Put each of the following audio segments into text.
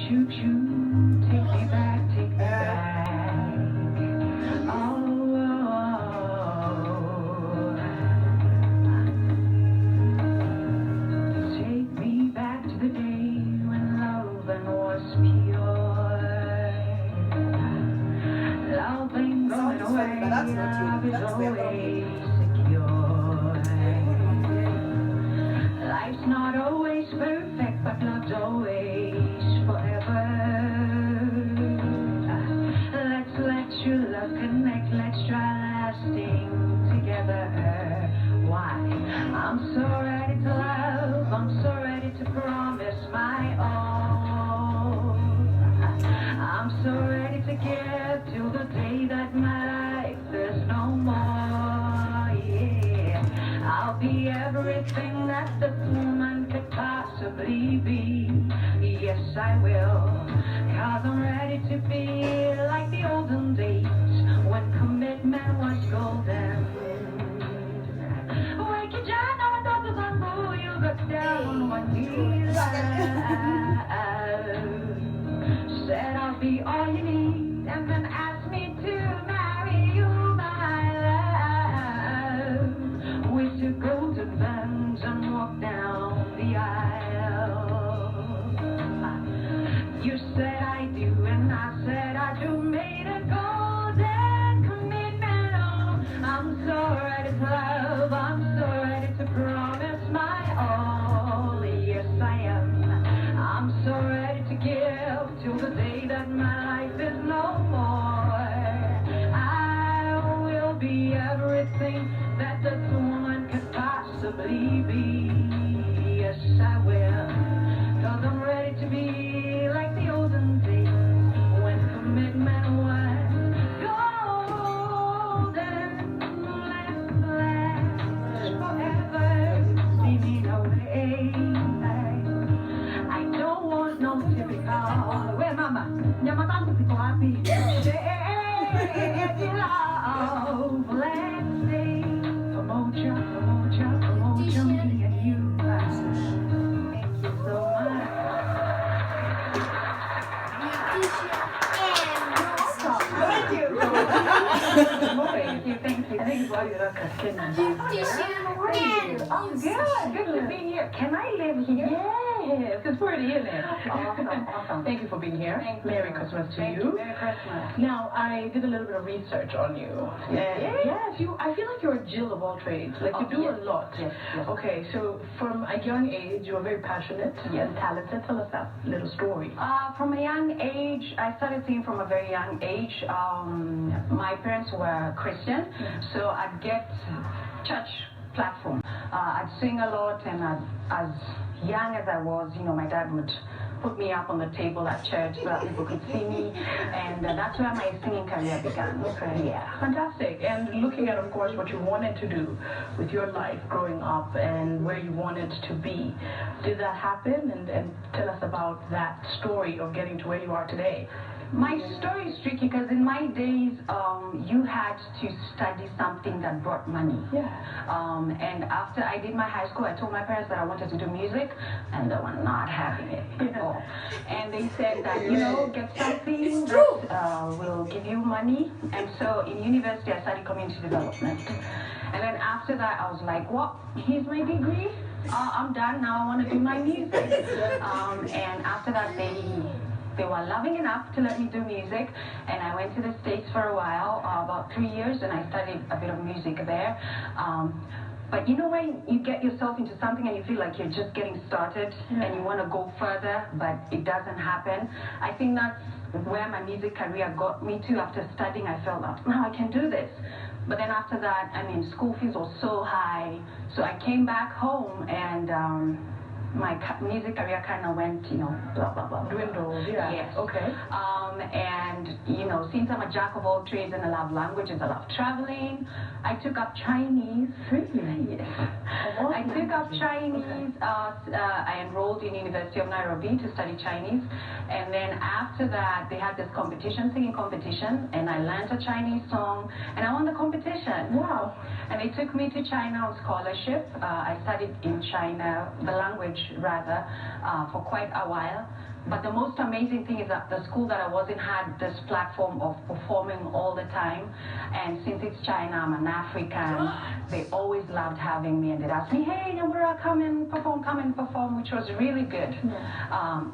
choo-choo, take me back, take me back. Oh, take me back to the day when love was pure. Love ain't going away, love is always secure. Life's not always perfect, but love's always forever. Let's let your love connect, let's try lasting together. Why? I'm so ready to love, I'm so ready to promise my all. I'm so ready to give till the day that my life is no more. Yeah, I'll be everything that this woman could possibly be. Yes, I will, 'cause I'm ready to be like the olden days when commitment was golden. Wake your giant on the bamboo, you got down one knee. Said I'll be all you need, and then asked me to marry you, my love. We took golden bands and walked down the aisle. You said I do, and I said I do. Made a golden commitment. Oh, I'm so ready to love, I'm so ready to promise my all. Yes, I am. I'm so ready to give till the day that my life is no more. I will be everything that this woman could possibly be. Yes, I will, 'cause I'm ready to be like the olden days when commitment was golden. Let's last forever, see me no way. I don't want no typical. Where mama? Nyambura to Wapi. Share love. Let's stay. Promotion, me and you. Thank you so much. Thank you. Thank you. I think it's why you're not Christian. Oh, good to be here. Can I live here? Yes, it's pretty, isn't it? Awesome. Thank you for being here. Merry Christmas to you. Merry Christmas. Now, I did a little bit of research on you. Yes, I feel like you're a Jill of all trades. Like, you do a lot. Yes. Okay, so from a young age, you were very passionate and talented. Tell us that little story. From a young age, I started singing from a very young age. My parents were Christian, so I'd get church platform. I'd sing a lot, and as young as I was, my dad would put me up on the table at church so that people could see me, and that's where my singing career began. Okay. Yeah. Fantastic. And looking at, of course, what you wanted to do with your life growing up and where you wanted to be, did that happen? And tell us about that story of getting to where you are today. My story is tricky because in my days, you had to study something that brought money. Yeah. And after I did my high school, I told my parents that I wanted to do music, and they were not having it at all. And they said that, get something that will give you money. And so in university, I studied community development. And then after that, I was like, well, here's my degree. I'm done now. I want to do my music. And after that, they were loving enough to let me do music, and I went to the States for a while, about 3 years, and I studied a bit of music there. But when you get yourself into something and you feel like you're just getting started and you want to go further, but it doesn't happen, I think that's where my music career got me to. After studying, I felt that, now I can do this. But then after that, school fees were so high, so I came back home, and my music career kind of went, blah, blah, blah. Dwindled, yeah. Yes. Okay. And, since I'm a jack of all trades and I love languages, I love traveling, I took up Chinese. Really? Yes. I took up Chinese. I enrolled in University of Nairobi to study Chinese. And then after that, they had this singing competition, and I learned a Chinese song, and I won the competition. Wow. And they took me to China on scholarship. I studied in China, the language rather, for quite a while. But the most amazing thing is that the school that I was in had this platform of performing all the time. And since it's China, I'm an African, they always loved having me. And they'd ask me, hey, Nyambura, come and perform, which was really good.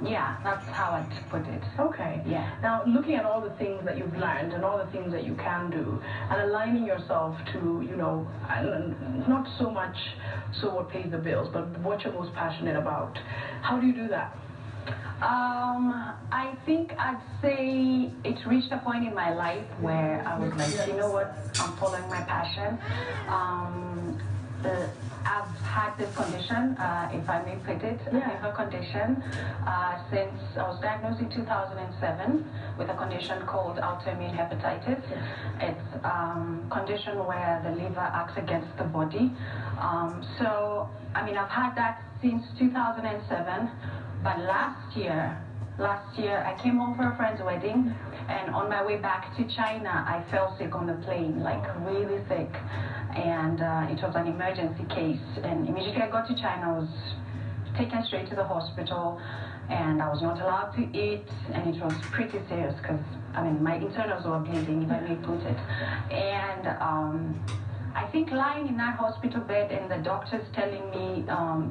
Yeah, that's how I'd put it. Okay. Yeah. Now, looking at all the things that you've learned and all the things that you can do, and aligning yourself to, you know, not so much so what pays the bills, but what you're most passionate about. How do you do that? I think I'd say it reached a point in my life where I was like, you know what, I'm following my passion. I've had this condition, if I may put it, a liver condition, since I was diagnosed in 2007 with a condition called autoimmune hepatitis. It's a condition where the liver acts against the body. So, I mean, I've had that since 2007. But last year I came home for a friend's wedding, and on my way back to China, I fell sick on the plane, like really sick, and it was an emergency case. And immediately I got to China, I was taken straight to the hospital, and I was not allowed to eat, and it was pretty serious because, I mean, my internals were bleeding, if I may put it. And I think lying in that hospital bed and the doctors telling me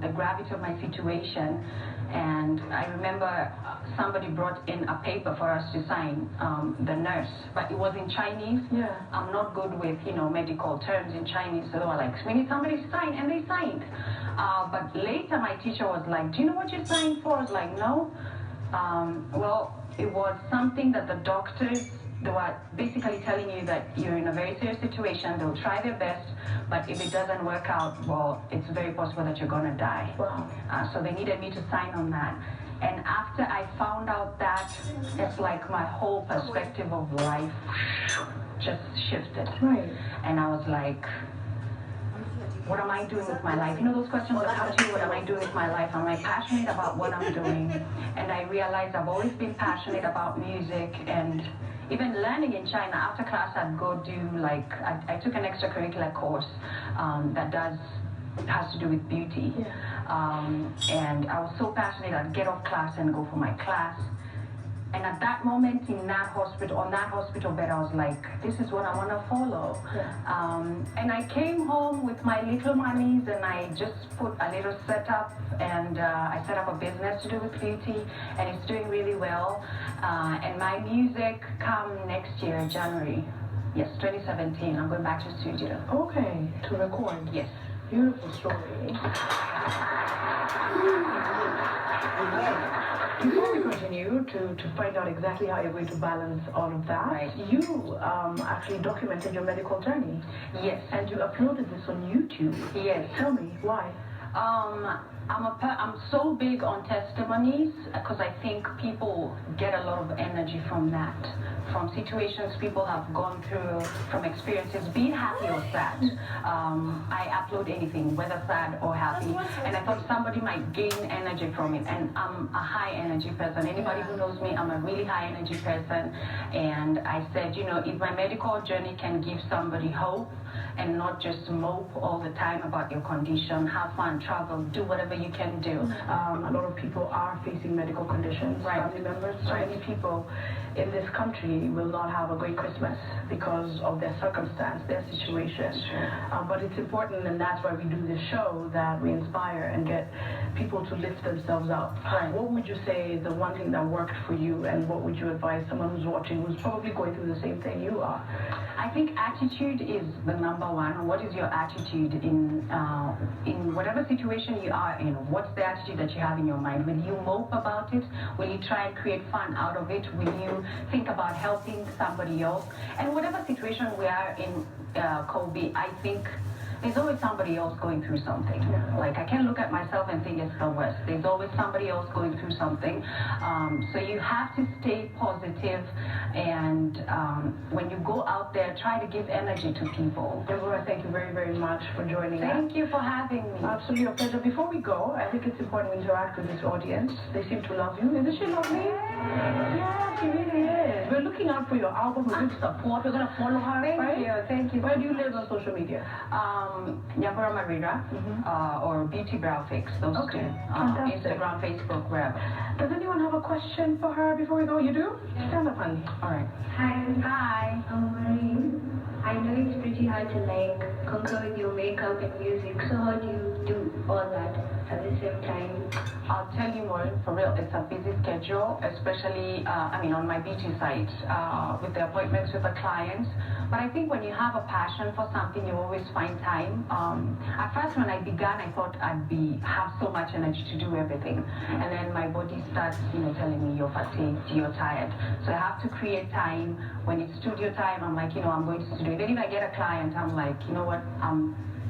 the gravity of my situation. And I remember somebody brought in a paper for us to sign, the nurse, but it was in Chinese. Yeah. I'm not good with, you know, medical terms in Chinese, so they were like, we need somebody to sign, and they signed. But later my teacher was like, do you know what you're signing for? I was like, no. Well, it was something that the doctors, they were basically telling you that you're in a very serious situation, they'll try their best, but if it doesn't work out, well, it's very possible that you're gonna die. Wow. So they needed me to sign on that. And after I found out that, it's like my whole perspective of life just shifted. Right. And I was like, what am I doing with my life? You know those questions that come to you, what am I doing with my life? Am I passionate about what I'm doing? And I realized I've always been passionate about music, and even learning in China, after class I'd go do, like, I took an extracurricular course that has to do with beauty. And I was so passionate, I'd get off class and go for my class. And at that moment in that hospital, on that hospital bed, I was like, this is what I want to follow. And I came home with my little monies, and I just put a little setup, and I set up a business to do with beauty, and it's doing really well. And my music come next year, January. Yes, 2017. I'm going back to the studio. Okay, to record. Yes. Beautiful story. Before we continue to find out exactly how you're going to balance all of that, you actually documented your medical journey. Yes. And you uploaded this on YouTube. Yes. Tell me, why? I'm so big on testimonies because I think people get a lot of energy from that, from situations people have gone through, from experiences, be it happy or sad. I upload anything, whether sad or happy, and I thought somebody might gain energy from it. And I'm a high energy person. Anybody who knows me, I'm a really high energy person. And I said, you know, if my medical journey can give somebody hope, and not just mope all the time about your condition, have fun, travel, do whatever you can do. A lot of people are facing medical conditions, family members. So many people in this country will not have a great Christmas because of their circumstance, their situation. But it's important, and that's why we do this show, that we inspire and get people to lift themselves up. What would you say is the one thing that worked for you, and what would you advise someone who's watching who's probably going through the same thing you are? I think attitude is the number one. What is your attitude in whatever situation you are in? What's the attitude that you have in your mind? Will you mope about it? Will you try and create fun out of it? Will you think about helping somebody else? And whatever situation we are in, Kobi, I think there's always somebody else going through something. Like, I can't look at myself and think it's the worst. There's always somebody else going through something. So you have to stay positive, and when you go out there, try to give energy to people. Nyambura, thank you very, very much for joining us. Thank you for having me. Absolutely a pleasure. Before we go, I think it's important we interact with this audience. They seem to love you. Isn't she lovely? Yeah, she really is. We're looking out for your album. We're going to support. We're going to follow her. Thank you. Where do you live on social media? Nyambura or Beauty Brow Fix, those two. Instagram, Facebook, wherever. Does anyone anyone have a question for her before we go? You do? Stand up, honey. All right. Hi. I know it's pretty hard to like conquer with your makeup and music. So how do you do all that at the same time? I'll tell you more, for real, it's a busy schedule, especially, on my beauty site, with the appointments with the clients. But I think when you have a passion for something, you always find time. At first, when I began, I thought I'd have so much energy to do everything. And then my body starts, telling me you're fatigued, you're tired. So I have to create time. When it's studio time, I'm like, I'm going to studio. Even if I get a client, I'm like, you know what,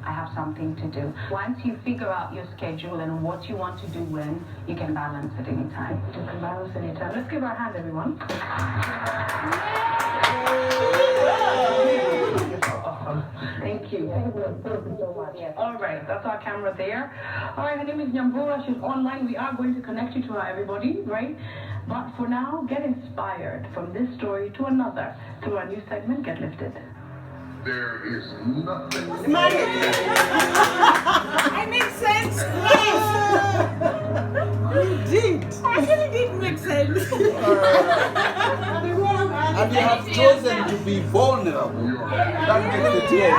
I have something to do. Once you figure out your schedule and what you want to do when, you can balance it anytime. You can balance it anytime. Let's give our hand, everyone. Thank you. All right, that's our camera there. All right, her name is Nyambura. She's online. We are going to connect you to her, everybody, right? But for now, get inspired from this story to another through our new segment, Get Lifted. There is nothing. I make sense. Yes. You did. Actually, did make sense. And you have chosen to be vulnerable. That makes the deal.